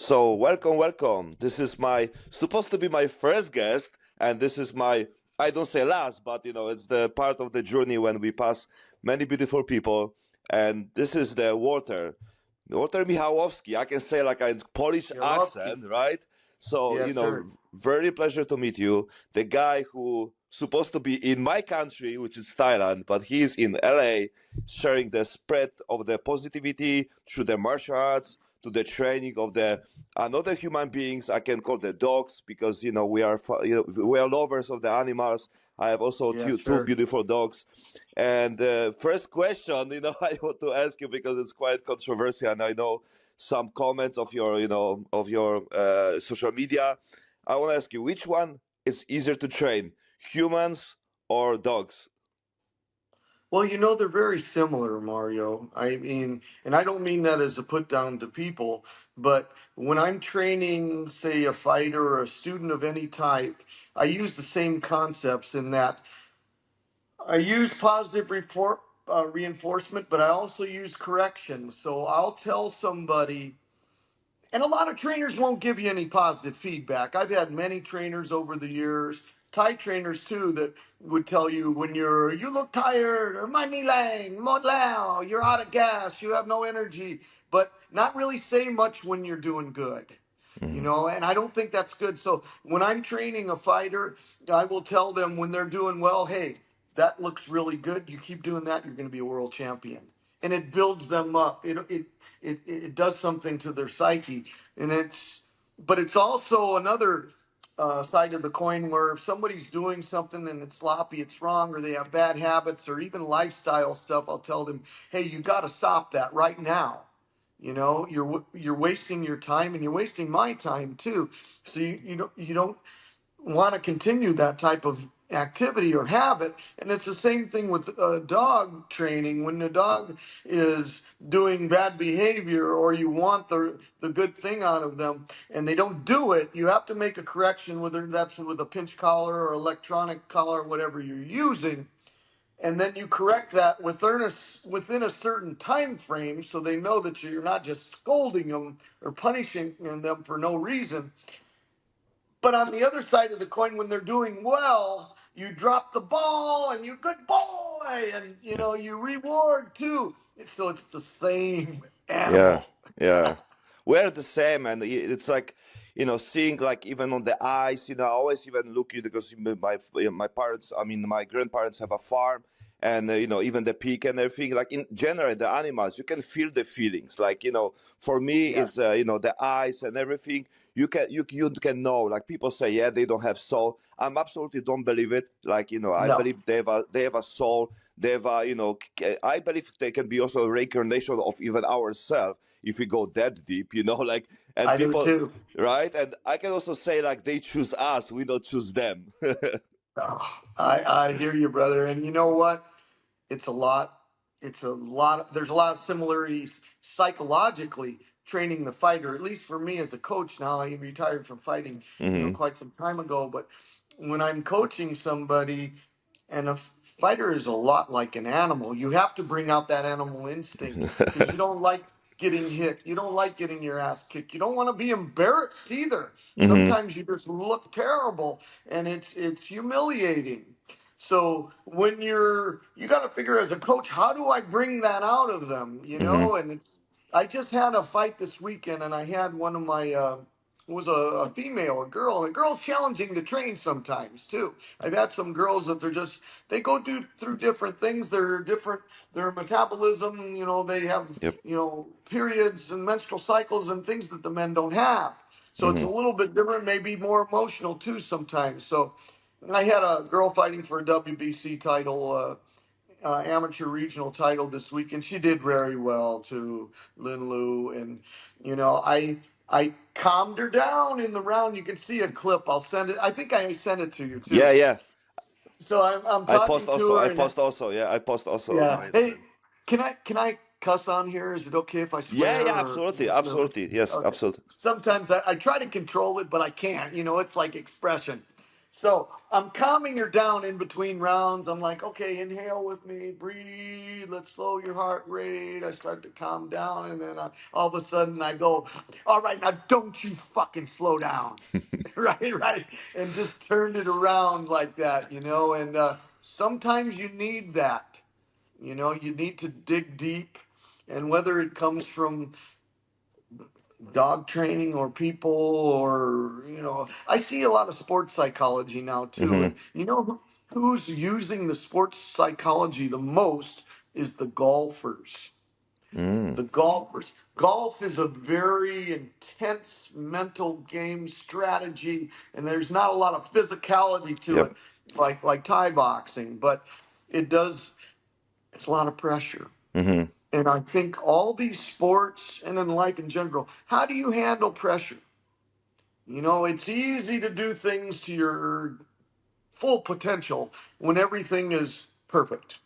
So welcome, welcome. This is my supposed to be my first guest, and this is my I don't say last, but it's the part of the journey when we pass many beautiful people. And this is the Walter Michalowski. I can say like a Polish Michalowski. accent, right? So Yes, sir. very pleasure to meet you. The guy who supposed to be in my country, which is Thailand, but he is in LA, sharing the spread of the positivity through the martial arts to the training of the another human beings. I can call the dogs because we are lovers of the animals. I have also Yes, two sir. beautiful dogs. And first question, I want to ask you because it's quite controversial, and I know some comments of your, social media. I want to ask you, which one is easier to train, humans or dogs? Well, they're very similar, Mario. I mean, and I don't mean that as a put down to people, but when I'm training, say, a fighter or a student of any type, I use the same concepts in that I use positive reinforcement, but I also use correction. So I'll tell somebody, and a lot of trainers won't give you any positive feedback. I've had many trainers over the years, Thai trainers too, that would tell you when you look tired, or my mi lang, mo lao, you're out of gas, you have no energy, but not really say much when you're doing good. Mhm. And I don't think that's good. So when I'm training a fighter, I will tell them when they're doing well, hey, that looks really good. You keep doing that, you're going to be a world champion. And it builds them up. It does something to their psyche, and but it's also another side of the coin where if somebody's doing something and it's sloppy, it's wrong, or they have bad habits, or even lifestyle stuff, I'll tell them, hey, you got to stop that right now. You're wasting your time, and you're wasting my time too. So you don't want to continue that type of activity or habit. And it's the same thing with dog training. When the dog is doing bad behavior, or you want the good thing out of them and they don't do it, you have to make a correction, whether that's with a pinch collar or electronic collar, whatever you're using. And then you correct that within a certain time frame, so they know that you're not just scolding them or punishing them for no reason. But on the other side of the coin, when they're doing well, you drop the ball and you good boy, and you reward too. So it's the same Yeah, animal. yeah. We're the same, and it's like, seeing like even on the eyes. I always even look because my parents, I mean, my grandparents have a farm, and even the pig and everything. Like in general, the animals, you can feel the feelings. Like for me, it's Yes, the eyes and everything. You can know. Like people say, yeah, they don't have soul. I'm absolutely don't believe it. Like I no, believe they have a soul. They've, I believe they can be also a reincarnation of even ourselves if we go that deep, like, and I do people, too. right? And I can also say like they choose us, we don't choose them. Oh, I hear you, brother. And you know what? It's a lot. There's a lot of similarities psychologically training the fighter. At least for me as a coach now, I retired from fighting, Hmm. quite some time ago. But when I'm coaching somebody, and a fighter is a lot like an animal, you have to bring out that animal instinct because you don't like getting hit. You don't like getting your ass kicked. You don't want to be embarrassed either. Hmm. Sometimes you just look terrible, and it's humiliating. So when you got to figure as a coach, how do I bring that out of them? Hmm. And I just had a fight this weekend, and I had one of my it was a female, a girl. And a girl's challenging to train sometimes too. I've had some girls that they go through different things. They're different. Their metabolism, they have Yep. periods and menstrual cycles and things that the men don't have. So it's a Hmm. little bit different, maybe more emotional too sometimes. So I had a girl fighting for a WBC title, amateur regional title this week, and she did very well to Lin Lu. And I calmed her down in the round. You can see a clip. I'll send it. I think I sent it to you Yeah, too. yeah. So I'm I post talking to also. her, I and post also. Yeah, I post also yeah. my. Hey, can I cuss on here? Is it okay if I Yeah, swear yeah. or Absolutely, no? absolutely. Yes, Okay. absolutely. Sometimes I try to control it, but I can't. It's like expression. So I'm calming her down in between rounds. I'm like, okay, inhale with me, breathe, let's slow your heart rate. I start to calm down, and then all of a sudden I go, all right, now don't you fucking slow down. Right, right. And just turned it around like that, and sometimes you need that. You need to dig deep. And whether it comes from dog training or people or I see a lot of sports psychology now too, Mm-hmm. and who's using the sports psychology the most is the golfers. Mm. Golf is a very intense mental game strategy, and there's not a lot of physicality to it Yep. like Thai boxing, but it does. It's a lot of pressure. Mm-hmm. And I think all these sports and in life in general, how do you handle pressure? It's easy to do things to your full potential when everything is perfect,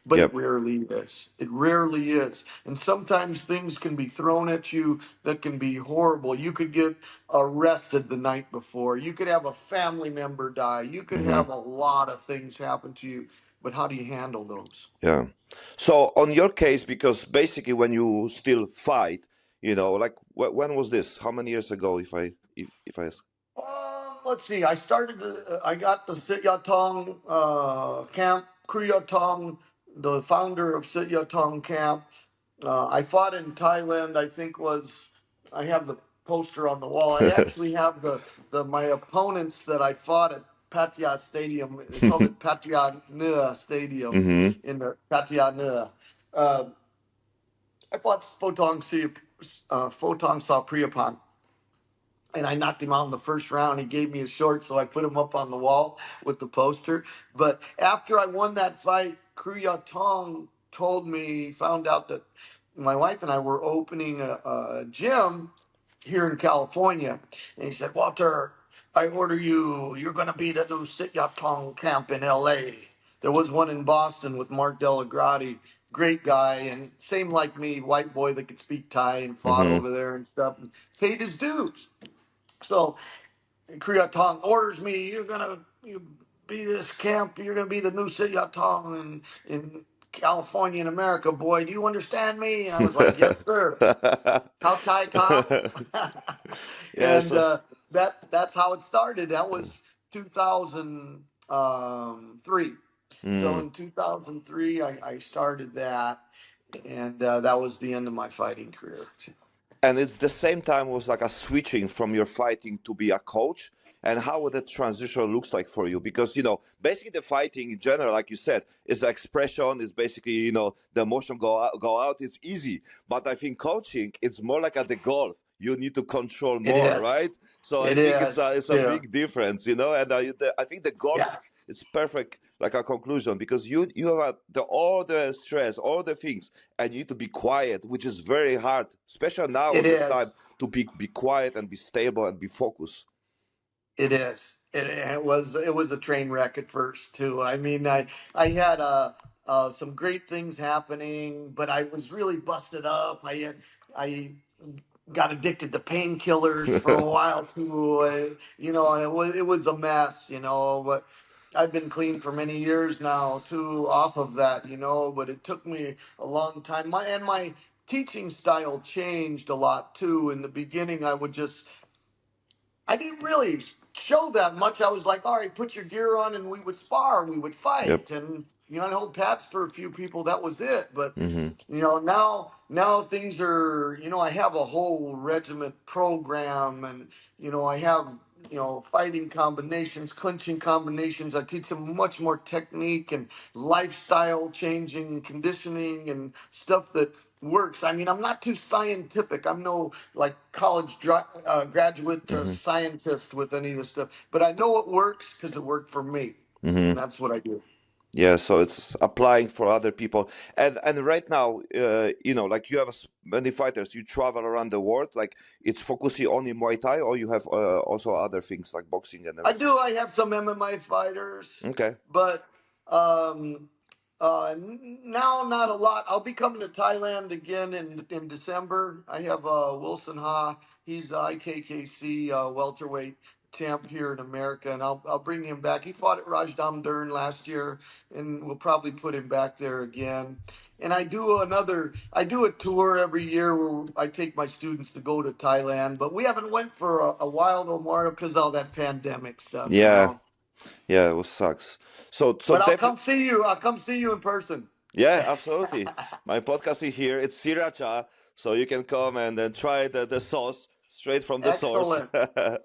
but it Yep. rarely is. It rarely is. And sometimes things can be thrown at you that can be horrible. You could get arrested the night before. You could have a family member die. You could Mm-hmm. have a lot of things happen to you. But how do you handle those? Yeah. So on your case, because basically when you still fight, like when was this? How many years ago? If I ask. Let's see. I got the Sit Yat Tong camp, Kriya Tong, the founder of Sit Yat Tong camp. I fought in Thailand. I have the poster on the wall. I actually have the my opponents that I fought at Pattaya Stadium. They called it Pattaya Nua Stadium Mm-hmm. in the Pattaya Nua. Uh, I fought Photong Sapriyapan, and I knocked him out in the first round. He gave me a short, so I put him up on the wall with the poster. But after I won that fight, Kriya Tong found out that my wife and I were opening a gym here in California. And he said, Walter, I order you, you're going to be the new Sit Yat Tong camp in LA. There was one in Boston with Mark Delagrati, great guy, and same like me, white boy that could speak Thai and fought Mm-hmm. over there and stuff, and paid his dues. So Kriya Tong orders me, you be this camp, you're gonna be the new Kriya Tong in California in America, boy. Do you understand me? And I was like, yes, sir. How Thai Kong? Yeah. And So. that's how it started. That was 2003. So Mm. in 2003, I started that, and that was the end of my fighting career. And it's the same time was like a switching from your fighting to be a coach, and how the transition looks like for you, because basically the fighting in general, like you said, is expression, is basically the emotion go out, it's easy. But I think coaching, it's more like at the golf, you need to control It more, is. right? So I It think it's is. a Too. big difference, and I think the golf Yeah. is it's perfect, like a conclusion, because you have all the stress, all the things, and you need to be quiet, which is very hard, especially now It on this time, is. to be quiet and be stable and be focused. It is. It was a train wreck at first too. I mean, I had some great things happening, but I was really busted up. I got addicted to painkillers for a while too. And it was a mess. But I've been clean for many years now too, off of that. But it took me a long time. My teaching style changed a lot too. In the beginning, I didn't really show that much. I was like, all right, put your gear on, and we would spar, and we would Yep. fight, and I hold pads for a few people. That was it. But Hmm. now things are. I have a whole regiment program, and I have fighting combinations, clinching combinations. I teach them much more technique and lifestyle changing, conditioning, and stuff that works. I mean, I'm not too scientific. I'm no like graduate Hmm. scientist with any of this stuff, but I know it works because it worked for me, Hmm. and that's what I do. Yeah, so it's applying for other people, and right now, like you have many fighters, you travel around the world, like it's focusing only Muay Thai, or you have also other things like boxing and I everything. do. I have some MMA fighters, Okay. but um, now not a lot. I'll be coming to Thailand again in December. I have Wilson Ha. He's IKKC welterweight champ here in America, and I'll bring him back. He fought at Rajdamdurn last year, and we'll probably put him back there again. And I do a tour every year where I take my students to go to Thailand, but we haven't went for a while though, Mario, because all that pandemic stuff, you Yeah, know. yeah, it was sucks. So But I'll definitely. come see you. I'll come see you in person. Yeah, absolutely. My podcast is here. It's sriracha, so you can come and then try the sauce straight from the source. Excellent,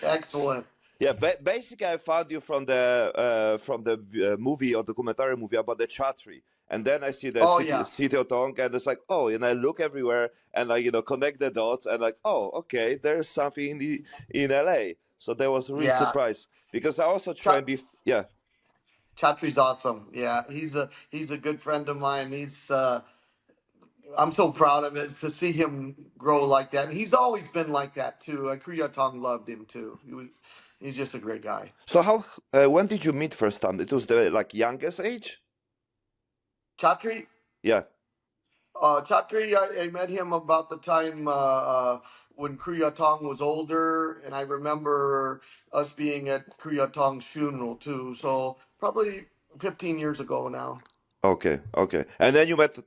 excellent. Yeah, basically, I found you from the movie or documentary movie about the Chatri, and then I see the Oh city yeah, city of Tong, and it's like, oh, and I look everywhere and like connect the dots, and like, oh, okay, there's something in LA. So that was really yeah. surprised because I also try and Ch- be yeah. Chatri's awesome. Yeah, he's a good friend of mine. I'm so proud of it to see him grow like that, and he's always been like that too. Kriya Tong loved him too. He's just a great guy. So how when did you meet first time? It was the like youngest age. Chatri, Yeah. Chatri, I met him about the time when Kriya Tong was older, and I remember us being at Kriya Tong's funeral too. So probably 15 years ago now. Okay, okay. And then you met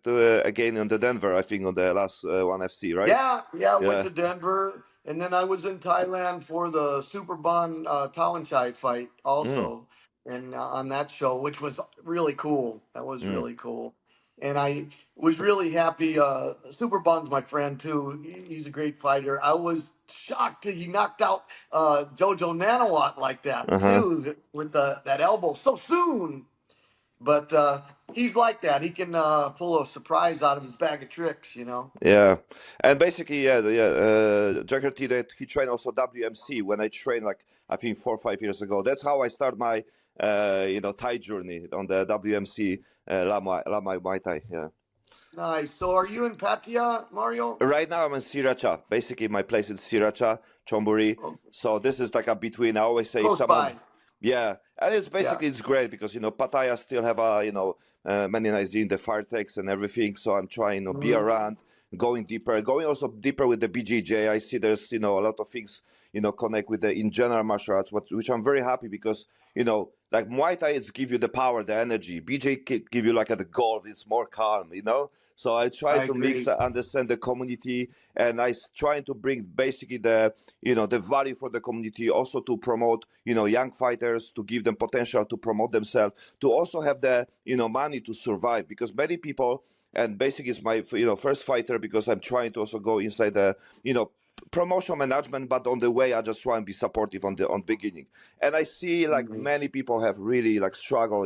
again on the Denver, I think, on the last one FC, right? Yeah, yeah, I went Yeah. to Denver, and then I was in Thailand for the Superbon Tawanchai fight Mm, also, and on that show, which was really cool. That was mm. really cool, and I was really happy. Superbon's my friend too. He's a great fighter. I was shocked that he knocked out Jojo Nanawat like that Uh-huh. too, with that elbow so soon. But he's like that. He can pull a surprise out of his bag of tricks, you know. Yeah, and basically, yeah, Jakarta that he trained also WMC when I trained like I think 4 or 5 years ago. That's how I start my Thai journey on the WMC Lamai Muay Thai. Yeah. Nice. So are you in Pattaya, Mario? Right now I'm in Sriracha. Basically, my place is Sriracha, Chonburi. Oh, So this is like a between. I always say if close someone, by. yeah, and it's Yeah. basically it's great because Pattaya still have many nice gym, the fire techs and everything. So I'm trying to be Hmm. around, going deeper, going also deeper with the BJJ. I see there's a lot of things connect with the in general martial arts, which I'm very happy because like Muay Thai, it's give you the power, the energy. BJ give you like the gold. It's more calm. So I try I to mix, agree. understand the community, and trying to bring basically the value for the community, also to promote, young fighters, to give them potential to promote themselves, to also have the, money to survive, because many people, and basically it's my, first fighter because I'm trying to also go inside the, promotion management, but on the way I just try and be supportive on beginning. And I see like Mhm. many people have really like struggle,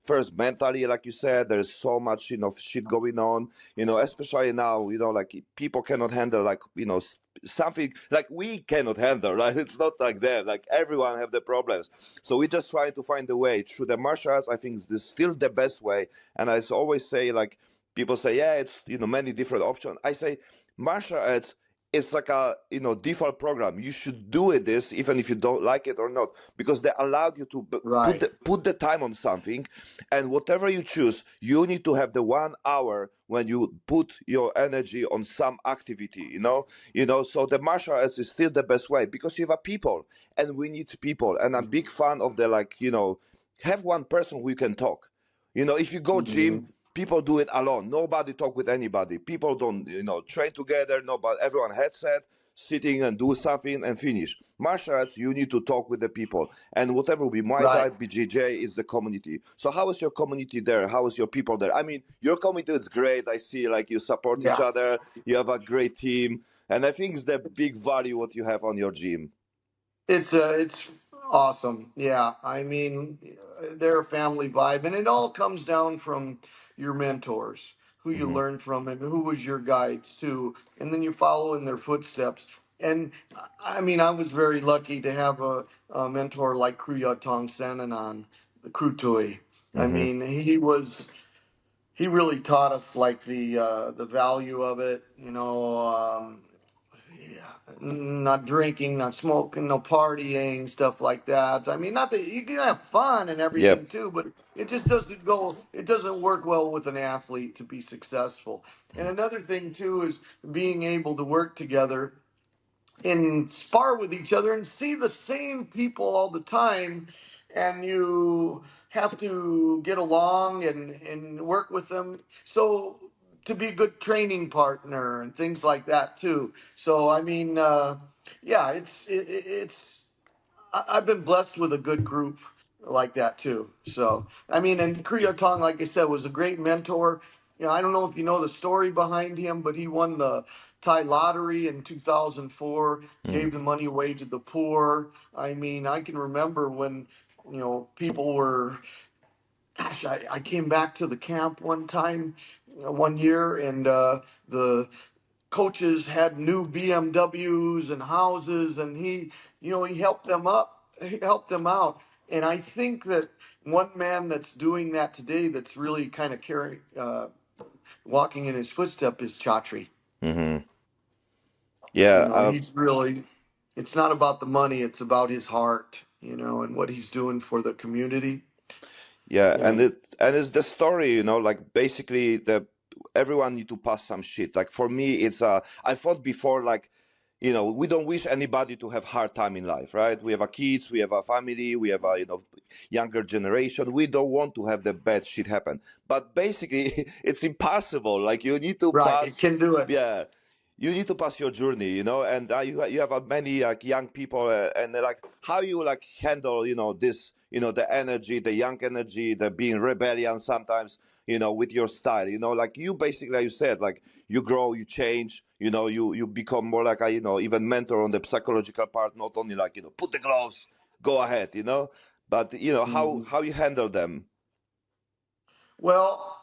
first mentally, like you said, there's so much, shit going on, especially now, like people cannot handle like, something like we cannot handle, right? It's not like them, like everyone have the problems. So we just try to find a way through the martial arts. I think this is still the best way. And I always say, like, people say, yeah, it's, many different options. I say martial arts, it's like a default program. You should do it this even if you don't like it or not, because they allowed you to put Right. the time on something, and whatever you choose, you need to have the 1 hour when you put your energy on some activity. So the martial arts is still the best way because you have a people, and we need people. And I'm big fan of the like have one person who you can talk. If you go gym, Mhm. people do it alone. Nobody talk with anybody. People don't, train together. Nobody, everyone headset, sitting and do something and finish. Martial arts, you need to talk with the people. And whatever we Muay Thai, Right. BJJ is the community. So how is your community there? How is your people there? I mean, your community is great. I see like you support each Yeah. other. You have a great team. And I think it's the big value what you have on your gym. It's awesome. Yeah, I mean, they're a family vibe, and it all comes down from your mentors, who you Hmm. learn from, and who was your guides too, and then you follow in their footsteps. And I mean, I was very lucky to have a mentor like Kriya Tong Sananan, the Krutui. I Hmm. mean, he really taught us like the value of it. Yeah, not drinking, not smoking, no partying, stuff like that. I mean, not that you can have fun and Yep. everything too, but it just doesn't go. It doesn't work well with an athlete to be successful. And another thing too is being able to work together and spar with each other and see the same people all the time, and you have to get along and work with them. So to be a good training partner and things like that too. So I mean, yeah, it's I've been blessed with a good group like that too. So I mean, and Kriya Tong, like I said, was a great mentor. You know, I don't know if you know the story behind him, but he won the Thai lottery in 2004, Mm, gave the money away to the poor. I mean, I can remember when, you know, people were, gosh, I came back to the camp one time, one year, and the coaches had new BMWs and houses, and he, you know, he helped them up, he helped them out. And I think that one man that's doing that today, that's really kind of carrying, walking in his footstep, is Chatri. hmm. You Yeah, know, he's really, it's not about the money, it's about his heart, you know, and what he's doing for the community. yeah, And and it's the story, you know, like basically the everyone need to pass some shit. Like for me, it's I thought before, like, you know, we don't wish anybody to have hard time in life, right? We have our kids, we have our family, we have a, you know, younger generation. We don't want to have the bad shit happen. But basically, it's impossible. Like you need to right, it pass, can do it. yeah. You need to pass your journey, you know, and you have many like young people, and like how you like handle, you know, this, you know, the energy, the young energy, the being rebellion sometimes, you know, with your style, you know, like you basically, like you said, like you grow, you change, you know, you become more like a, you know, even mentor on the psychological part, not only like, you know, put the gloves, go ahead, you know, but you know Mhm. how you handle them. Well,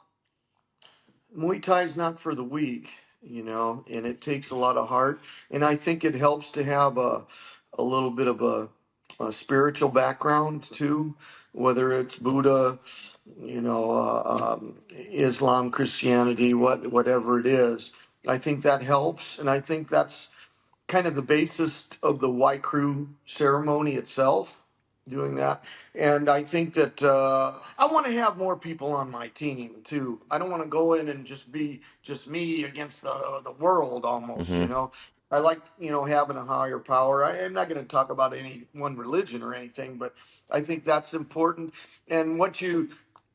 Muay Thai is not for the weak, you know, and it takes a lot of heart. And I think it helps to have a little bit of a spiritual background too, whether it's Buddha, you know, Islam, Christianity, whatever it is. I think that helps, and I think that's kind of the basis of the Y Crew ceremony itself, doing that. And I think that I want to have more people on my team too. I don't want to go in and just be just me against the world almost, you Hmm. know. I like, you know, having a higher power. I'm not going to talk about any one religion or anything, but I think that's important. And what you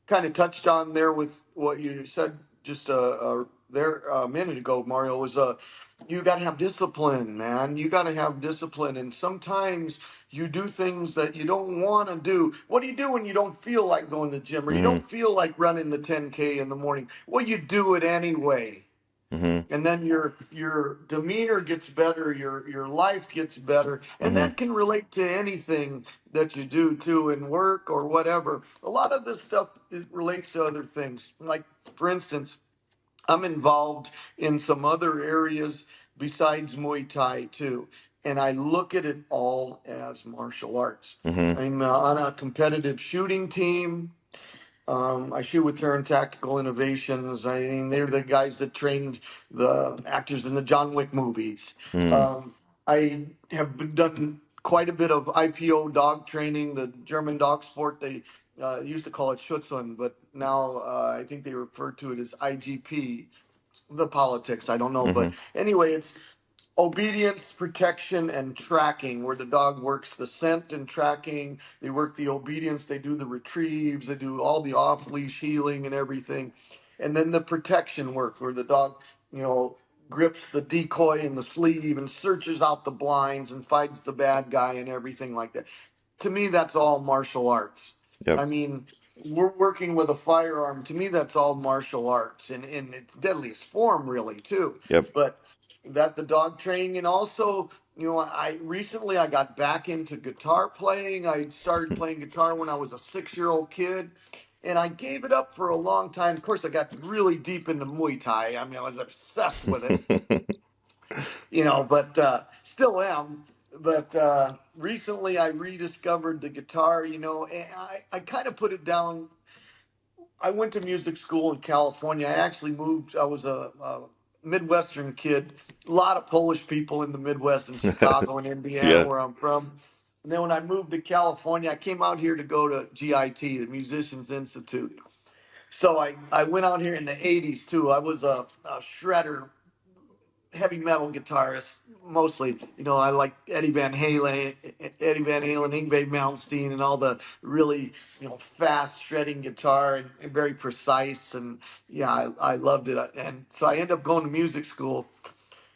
kind of touched on there with what you said just there a minute ago, Mario, was you got to have discipline, man. You got to have discipline. And sometimes you do things that you don't want to do. What do you do when you don't feel like going to the gym or you Hmm. don't feel like running the 10K in the morning? Well, you do it anyway. Hmm. And then your demeanor gets better, your life gets better, and Hmm. that can relate to anything that you do too in work or whatever. A lot of this stuff it relates to other things. Like for instance, I'm involved in some other areas besides Muay Thai too. And I look at it all as martial arts. Hmm. I'm on a competitive shooting team. I shoot with Turn Tactical Innovations. I mean, they're the guys that trained the actors in the John Wick movies. Hmm. I have done quite a bit of IPO dog training, the German dog sport. They used to call it Schutzhund, but now I think they refer to it as IGP. The politics, I don't know. Hmm. But anyway, it's obedience, protection, and tracking, where the dog works the scent and tracking. They work the obedience. They do the retrieves. They do all the off leash healing and everything. And then the protection work, where the dog, you know, grips the decoy in the sleeve and searches out the blinds and fights the bad guy and everything like that. To me, that's all martial arts. I Yep. mean, we're working with a firearm. To me, that's all martial arts and in its deadliest form, really, too. Yep. But that the dog training, and also, you know, I got back into guitar playing. I started playing guitar when I was a 6-year-old kid, and I gave it up for a long time. Of course, I got really deep into Muay Thai. I mean, I was obsessed with it, you know, but still am. But recently, I rediscovered the guitar, you know, and I kind of put it down. I went to music school in California. I actually moved. I was a Midwestern kid. A lot of Polish people in the Midwest, in Chicago and Indiana, Yeah. where I'm from. And then when I moved to California, I came out here to go to GIT, the Musicians Institute. So I went out here in the 80s too. I was a shredder heavy metal guitarists mostly. You know, I like Eddie Van Halen, Yngwie Malmsteen, and all the really fast shredding guitar and very precise. And yeah, I loved it. And so I ended up going to music school,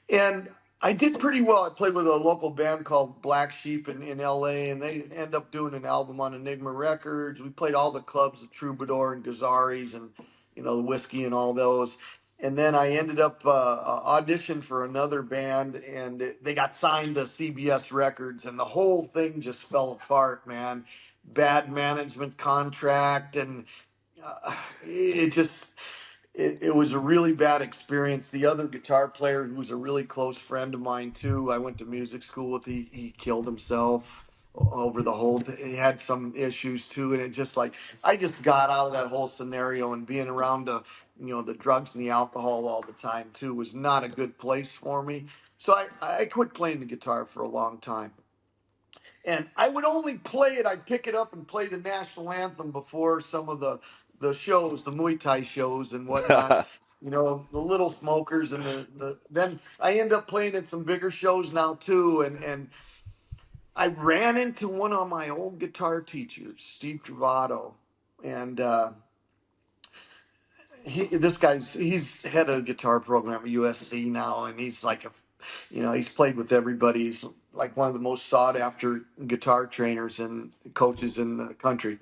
and I did pretty well. I played with a local band called Black Sheep in LA, and they end up doing an album on Enigma Records. We played all the clubs, the Troubadour and Gazzarri's, and the Whiskey and all those. And then I ended up auditioned for another band, and they got signed to CBS Records, and the whole thing just fell apart, man. Bad management contract, and it just it was a really bad experience. The other guitar player, who was a really close friend of mine too, I went to music school with. He killed himself over the whole thing. He had some issues too, and it just like I just got out of that whole scenario, and being around the drugs and the alcohol all the time too was not a good place for me. So I quit playing the guitar for a long time. And I would only play it. I'd pick it up and play the national anthem before some of the shows, the Muay Thai shows and whatnot. The Little Smokers and the then I end up playing at some bigger shows now too. And I ran into one of my old guitar teachers, Steve Travato, and he's head of guitar program at USC now, and he's like he's played with everybody. He's like one of the most sought after guitar trainers and coaches in the country.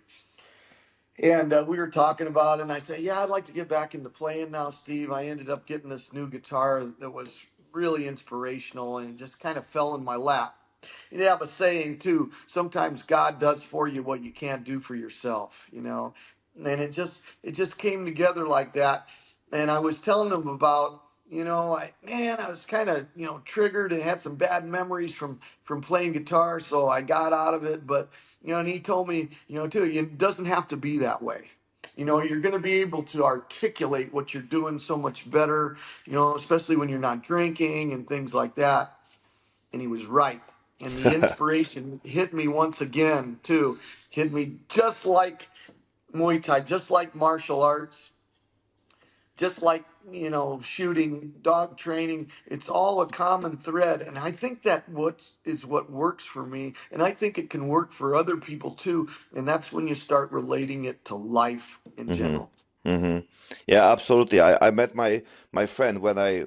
And we were talking about it, and I said, "Yeah, I'd like to get back into playing now, Steve." I ended up getting this new guitar that was really inspirational, and it just kind of fell in my lap. They have a saying too: sometimes God does for you what you can't do for yourself. And it just came together like that. And I was telling them about, I was kind of triggered and had some bad memories from playing guitar, so I got out of it. But and he told me, too, it doesn't have to be that way. You're going to be able to articulate what you're doing so much better, especially when you're not drinking and things like that. And he was right. And the inspiration hit me once again, too. Hit me just like Muay Thai, just like martial arts, just like, shooting, dog training. It's all a common thread. And I think that what works for me. And I think it can work for other people too. And that's when you start relating it to life in Hmm. general. Hmm. Yeah, absolutely. I met my friend when I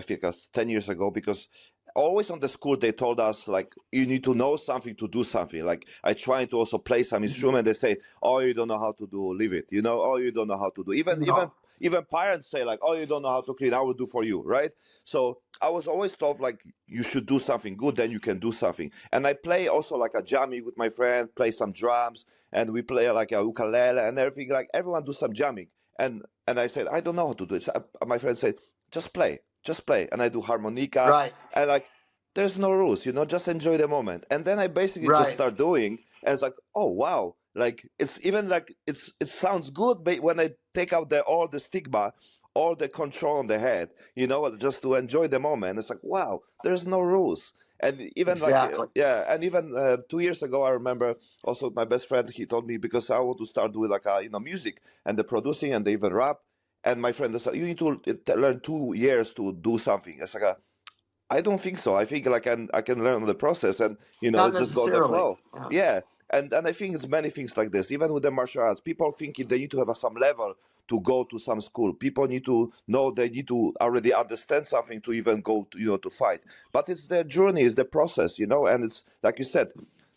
think 10 years ago, because always on the school they told us like you need to know something to do something. Like I trying to also play some Mhm. instrument, they say, "Oh, you don't know how to do, leave it." Oh, you don't know how to do. No, Even parents say like, "Oh, you don't know how to clean. I will do for you," right? So I was always told like you should do something good, then you can do something. And I play also like a jamming with my friend, play some drums, and we play like a ukulele and everything. Like everyone do some jamming, and I said I don't know how to do it. So my friend said just play, and I do harmonica, right, and like there's no rules, just enjoy the moment. And then I basically just right, start doing, and it's like, oh wow, like it's even like it sounds good, but when I take out all the stigma, all the control on the head, just to enjoy the moment, it's like wow, there's no rules. And even like exactly. yeah, and even 2 years ago, I remember also my best friend, he told me, because I want to start doing like music and the producing and the even rap. And my friend said, you need to learn 2 years to do something. It's like I don't think so. I think like I can learn the process, and Not just go the necessarily. flow. Yeah, and I think it's many things like this. Even with the martial arts, people think they need to have some level to go to some school. People need to know they need to already understand something to even go to to fight. But it's the journey, it's the process, and it's like you said.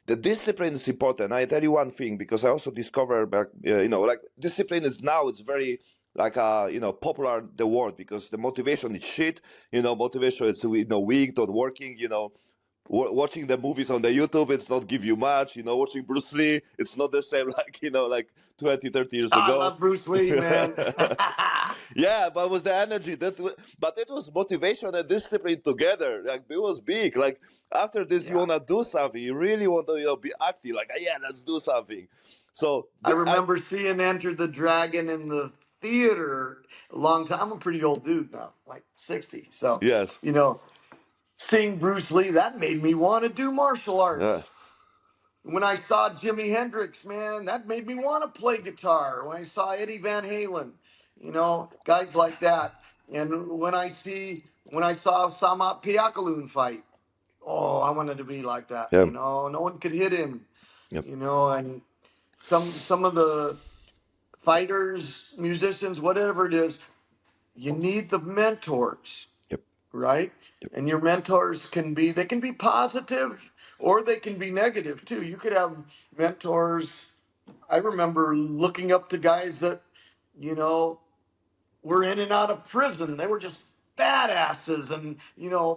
The discipline is important. I tell you one thing, because I also discovered back, like discipline is now it's very like popular the word, because the motivation is shit. Motivation is weak, not working. Watching the movies on the YouTube, it's not give you much. Watching Bruce Lee, it's not the same like 20, 30 years I ago. love Bruce Lee, man. Yeah, but it was the energy but it was motivation and discipline together. Like it was big. Like after this, you Yeah. wanna do something. You really want to be active. Like yeah, let's do something. So I remember seeing Enter the Dragon in the theater a long time. I'm a pretty old dude now, like 60. So, yes, you know, seeing Bruce Lee, that made me want to do martial yeah. arts. When I saw Jimi Hendrix, man, that made me want to play guitar. When I saw Eddie Van Halen, guys like that. And when I see When I saw Samat Piakaloon fight, oh, I wanted to be like that. Yeah. No one could hit him. Yep. And some of the fighters, musicians, whatever it is, you need the mentors, Yep. right? Yep. And your mentors they can be positive or they can be negative too. You could have mentors. I remember looking up to guys that, you know, were in and out of prison. They were just badasses, and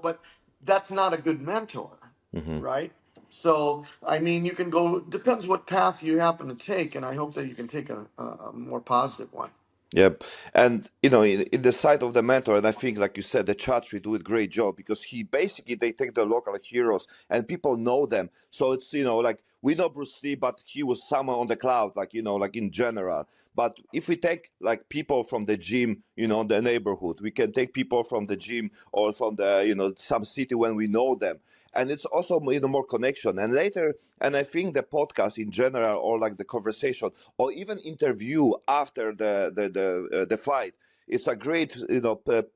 but that's not a good mentor, Hmm. right? So I mean, you can go. Depends what path you happen to take, and I hope that you can take a more positive one. Yep. And in the side of the mentor, and I think, like you said, the Chatri do a great job because he basically they take the local heroes and people know them. So it's like we know Bruce Lee, but he was someone on the cloud, like like in general. But if we take like people from the gym, the neighborhood, we can take people from the gym or from the some city when we know them. And it's also more connection. And later, and I think the podcast in general, or like the conversation, or even interview after the fight, it's a great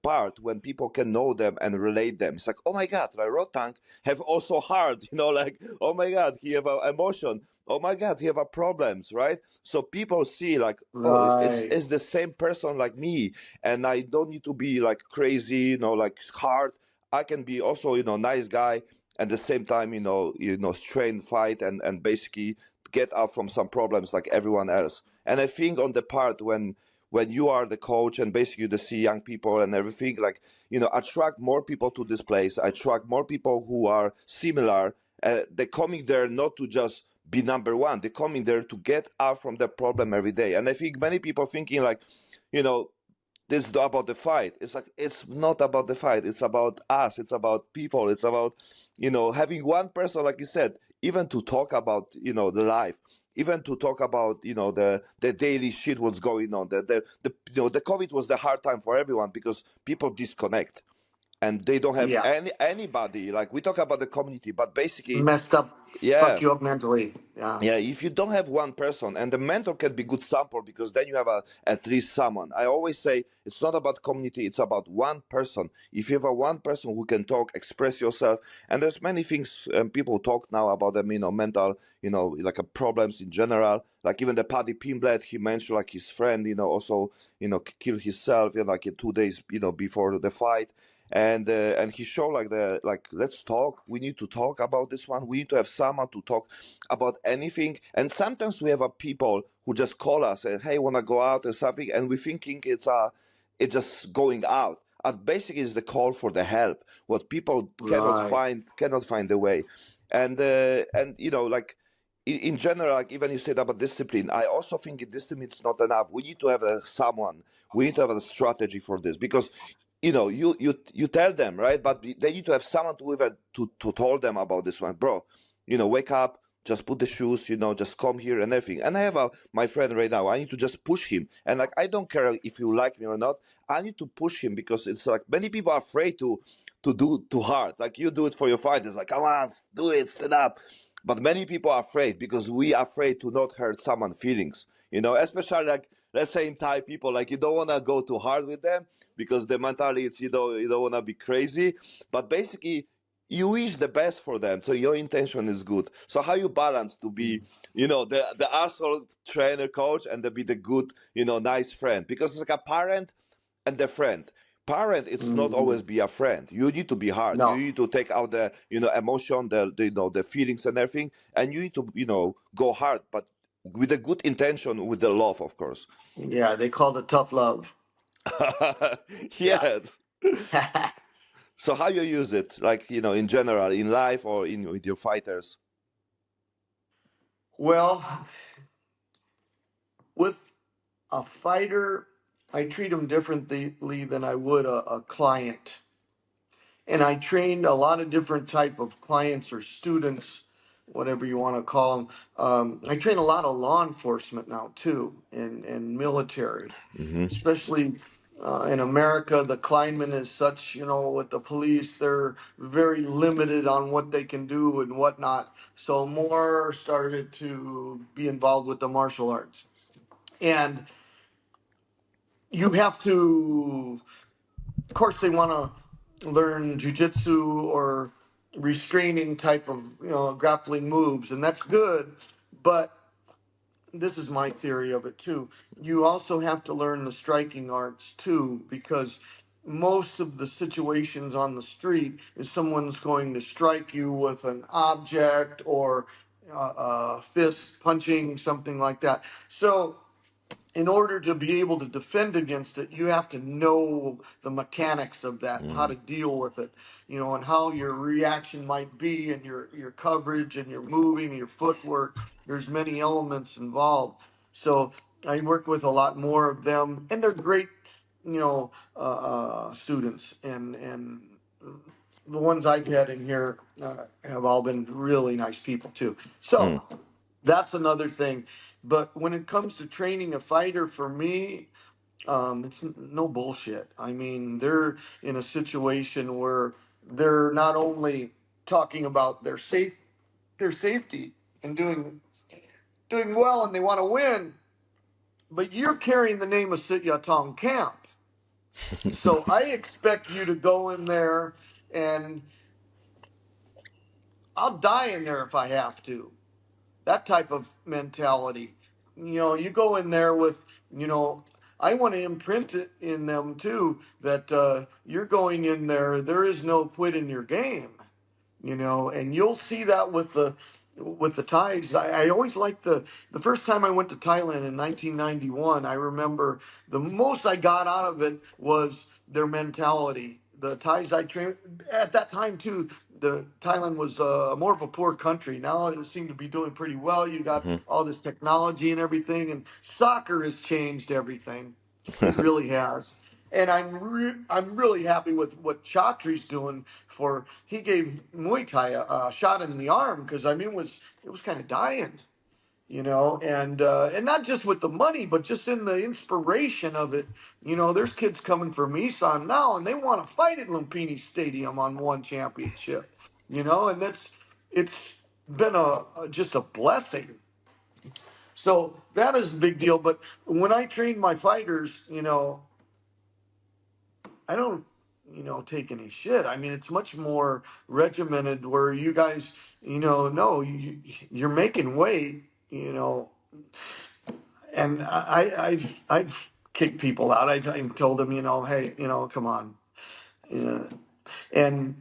part when people can know them and relate them. It's like, oh my god, like Rotang have also heart, like, oh my god, he have a emotion, oh my god, he have a problems, right? So people see like, oh, it's Right, it's the same person like me, and I don't need to be like crazy, like hard. I can be also nice guy, at the same time, train, fight, and basically get out from some problems like everyone else. And I think on the part when you are the coach and basically you see young people and everything, like attract more people to this place, attract more people who are similar. They're coming there not to just be number one. They're coming there to get out from the problem every day. And I think many people thinking like, you know, this is about the fight. It's like it's not about the fight. It's about us. It's about people. It's about having one person, like you said, even to talk about the life, even to talk about the daily shit what's going on. The COVID was the hard time for everyone because people disconnect and they don't have yeah, anybody. Like we talk about the community, but basically, messed up, fuck yeah. you up mentally. Yeah, Yeah, if you don't have one person, and the mentor can be good sample because then you have at least someone. I always say it's not about community; it's about one person. If you have a one person who can talk, express yourself, and there's many things people talk now about them, mental, like problems in general. Like even the Paddy Pimblet, he mentioned like his friend, also killed himself, like in 2 days, before the fight. And he showed like let's talk. We need to talk about this one. We need to have someone to talk about anything. And sometimes we have a people who just call us and hey, wanna go out or something, and we're thinking it's just going out. And basically, is the call for the help. What people right, cannot find the way, and like. In general, like even you said about discipline, I also think discipline is not enough. We need to have someone. We need to have a strategy for this because you tell them right, but they need to have someone to even to tell them about this one, bro. Wake up, just put the shoes, just come here and everything. And I have my friend right now. I need to just push him, and like I don't care if you like me or not. I need to push him because it's like many people are afraid to do too hard. Like you do it for your fighters, like come on, do it, stand up. But many people are afraid because we are afraid to not hurt someone's feelings. Especially like let's say in Thai people, like you don't want to go too hard with them because the mentality is you don't want to be crazy. But basically, you wish the best for them, so your intention is good. So how you balance to be, the asshole trainer coach and to be the good, nice friend because it's like a parent and the friend. Parent, it's not hmm always be a friend. You need to be hard. You no, need to take out the emotion, the feelings and everything, and you need to go hard, but with a good intention, with the love, of course. yeah, they called it tough love. Yeah. Yeah. So how you use it, like in general, in life or in with your fighters? Well, with a fighter, I treat them differently than I would a client. And I trained a lot of different type of clients or students, whatever you want to call them. I train a lot of law enforcement now too, and military, Hmm. especially in America. The climate is such, with the police, they're very limited on what they can do and whatnot. So more started to be involved with the martial arts, and you have to. Of course, they want to. learn jujitsu or restraining type of grappling moves, and that's good. But this is my theory of it too. You also have to learn the striking arts too, because most of the situations on the street is someone's going to strike you with an object or fist punching, something like that. So in order to be able to defend against it, you have to know the mechanics of that, how Mm. to deal with it, and how your reaction might be, and your coverage, and your moving, and your footwork. There's many elements involved. So I work with a lot more of them, and they're great, students, and the ones I've had in here have all been really nice people too. So Mm. that's another thing. But when it comes to training a fighter, for me, it's no bullshit. I mean, they're in a situation where they're not only talking about their safety and doing well, and they want to win, but you're carrying the name of Sit Yatong Camp. So I expect you to go in there, and I'll die in there if I have to. That type of mentality. You go in there with, you know, I want to imprint it in them too that you're going in there. There is no quit in your game, and you'll see that with the Thais. I always liked the first time I went to Thailand in 1991. I remember the most I got out of it was their mentality. The Thais I trained at that time too. The Thailand was more of a poor country. Now it seemed to be doing pretty well. You got Mhm. all this technology and everything, and soccer has changed everything. It really has. And I'm really happy with what Chatri's doing for. He gave Muay Thai a shot in the arm because I mean it was kind of dying, and not just with the money, but just in the inspiration of it. There's kids coming from Isan now, and they want to fight at Lumpini Stadium on one championship, and it's been just a blessing. So that is a big deal. But when I train my fighters, I don't, take any shit. I mean, it's much more regimented where you guys, no, you're making weight, and I've kicked people out. I've told them, hey, come on, yeah. And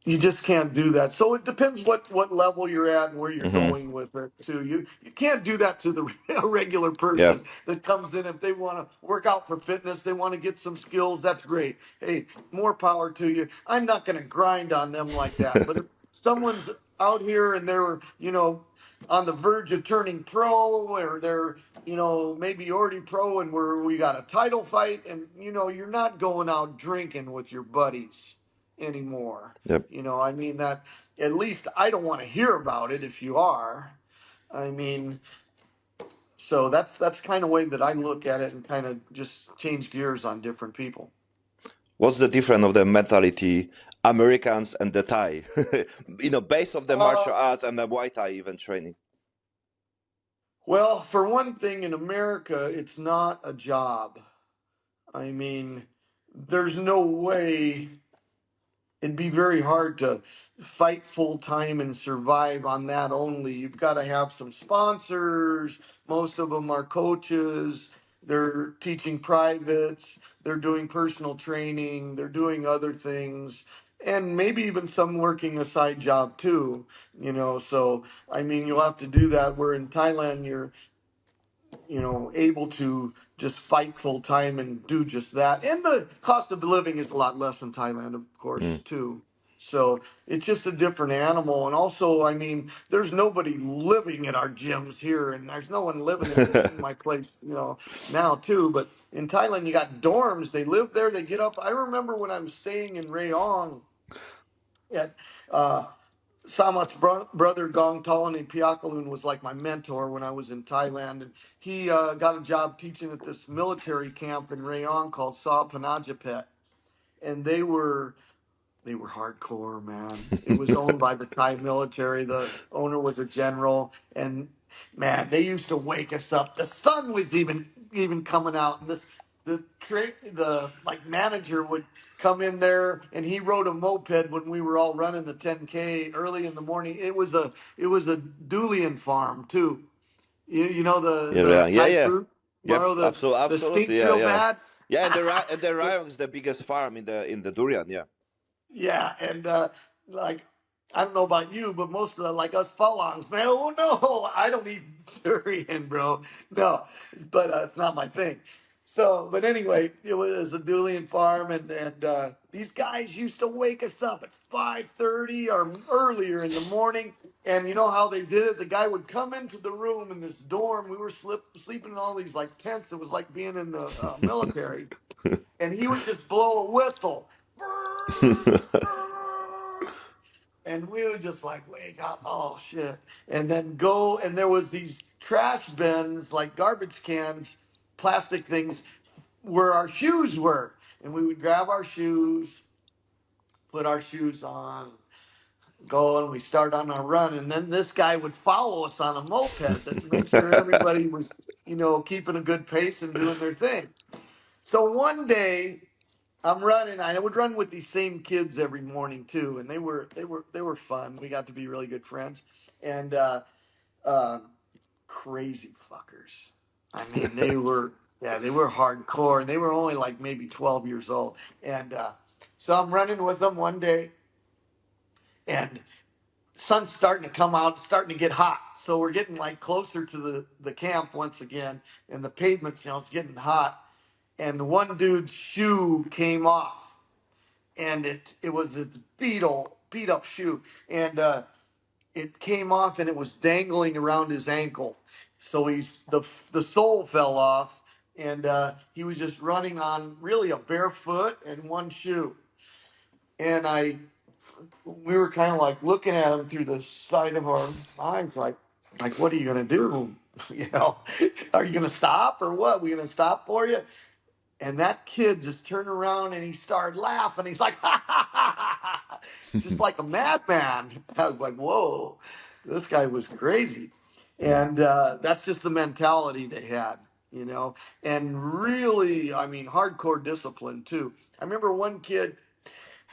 you just can't do that. So it depends what level you're at and where you're Mhm. going with it too. You can't do that to the a regular Yeah. person that comes in. If they want to work out for fitness, they want to get some skills, that's great. Hey, more power to you. I'm not going to grind on them like that. But if someone's out here and they're, on the verge of turning pro, or they're, maybe already pro, and we got a title fight, and you're not going out drinking with your buddies anymore. Yep. I mean, that at least I don't want to hear about it if you are. I mean, so that's kind of way that I look at it and kind of just change gears on different people. What's the difference of the mentality, Americans and the Thai? Base of the Uh, martial arts and the Muay Thai even training. well, for one thing, in America, it's not a job. I mean, there's no way. It'd be very hard to fight full time and survive on that only. You've got to have some sponsors. Most of them are coaches. They're teaching privates. They're doing personal training. They're doing other things. And maybe even some working a side job too, So, I mean, you'll have to do that. Where in Thailand, you're able to just fight full time and do just that. And the cost of living is a lot less in Thailand, of Mm. course, too. So it's just a different animal. And also, I mean, there's nobody living in our gyms here, and there's no one living in my place, now too. But in Thailand, you got dorms. They live there. They get up. I remember when I was staying in Rayong at uh, Samat's brother Gong Tolani Piakalun was like my mentor when I was in Thailand, and he got a job teaching at this military camp in Rayong called Sa Panajapet, and they were hardcore, man. It was owned by the Thai military. The owner was a general, and man, they used to wake us up. The sun was even coming out, and this the like manager would come in there and he rode a moped when we were all running the 10K early in the morning. It was a durian farm too. You know Yeah, the yeah, yeah, Thai yeah. fruit, Yep, Maro, the absolutely, stinks yeah, real yeah, bad. yeah. And the Rayong is the biggest farm in the durian. Yeah. Yeah, and like I don't know about you, but most of the like us Falongs, man. Oh no, I don't eat durian, bro. No, but it's not my thing. So, but anyway, it was a durian farm, and these guys used to wake us up at 5:30 or earlier in the morning. And you know how they did it? The guy would come into the room in this dorm. We were sleeping in all these like tents. It was like being in the military, and he would just blow a whistle. And we would just like wake up, oh shit, and then go. And there was these trash bins, like garbage cans, plastic things, where our shoes were, and we would grab our shoes, put our shoes on, go, and we start on our run. And then this guy would follow us on a moped to make sure everybody was, keeping a good pace and doing their thing. So one day I'm running. I would run with these same kids every morning too, and they were fun. We got to be really good friends, and uh, crazy fuckers. I mean, they were hardcore, and they were only like maybe 12 years old. And so I'm running with them one day, and sun's starting to come out, starting to get hot. So we're getting like closer to the camp once again, and the pavement, it's getting hot. And one dude's shoe came off, and it was a beat up shoe, and it came off and it was dangling around his ankle. So the sole fell off, and he was just running on really a bare foot and one shoe. And we were kind of like looking at him through the side of our eyes, like what are you gonna do? You know, are you gonna stop or what? We gonna stop for you? And that kid just turned around and he started laughing. He's like, ha, ha, ha, ha, ha, just like a madman. I was like, whoa, this guy was crazy. And that's just the mentality they had, you know, and really, I mean, hardcore discipline too. I remember one kid,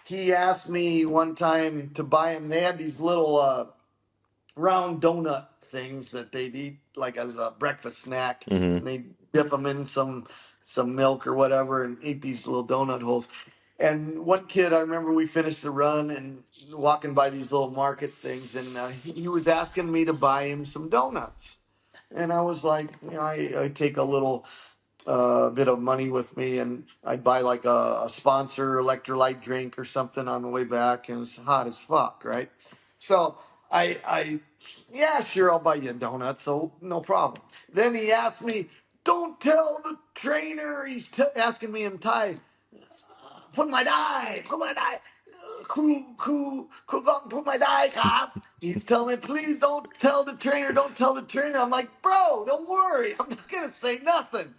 he asked me one time to buy him, they had these little round donut things that they'd eat like as a breakfast snack, Hmm. and they dip them in some milk or whatever and eat these little donut holes. And one kid, I remember we finished the run and walking by these little market things, and he was asking me to buy him some donuts. And I was like, I take a little bit of money with me, and I'd buy like a sponsor electrolyte drink or something on the way back, and it's hot as fuck, right? So yeah, sure, I'll buy you a donut, so no problem. Then he asked me, don't tell the trainer, he's asking me in Thai, put my die, put my die, cop. He's telling me, please don't tell the trainer, don't tell the trainer. I'm like, bro, don't worry, I'm not gonna say nothing.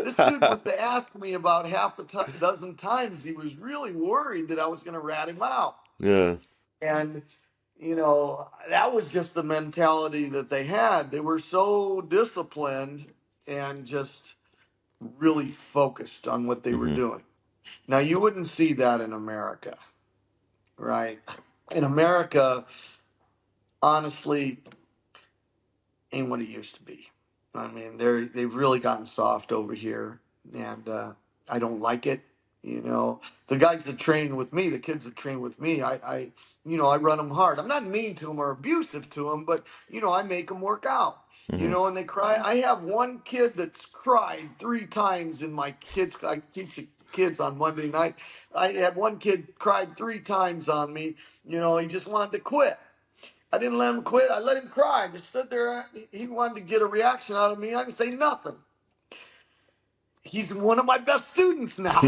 This dude must have asked me about half a dozen times. He was really worried that I was going to rat him out. Yeah. And, that was just the mentality that they had. They were so disciplined and just really focused on what they were Hmm. doing. Now, you wouldn't see that in America, right? In America, honestly, ain't what it used to be. I mean, they've really gotten soft over here, and I don't like it. The guys that train with me, the kids that train with me, I run them hard. I'm not mean to them or abusive to them, but I make them work out. Hmm. And they cry. I have one kid that's cried 3 times in my kids. I teach the kids on Monday night. I had one kid cried 3 times on me. He just wanted to quit. I didn't let him quit. I let him cry. Just stood there. He wanted to get a reaction out of me. I didn't say nothing. He's one of my best students now.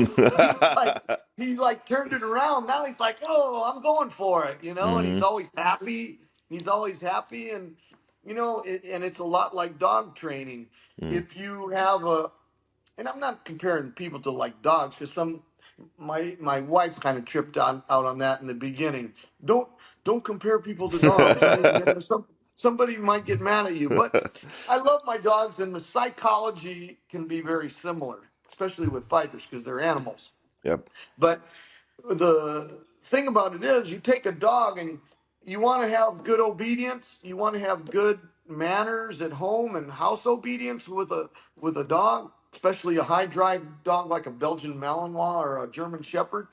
He turned it around. Now he's like, oh, I'm going for it, and he's Hmm. always happy. He's always happy. And, and it's a lot like dog training. If you have and I'm not comparing people to like dogs, because my wife kind of tripped out on that in the beginning. Don't don't compare people to dogs. I mean, somebody might get mad at you, but I love my dogs, and the psychology can be very similar. especially with fighters because they're animals. Yep. But the thing about it is, you take a dog and you want to have good obedience. You want to have good manners at home and house obedience with a dog, especially a high drive dog like a Belgian Malinois or a German Shepherd.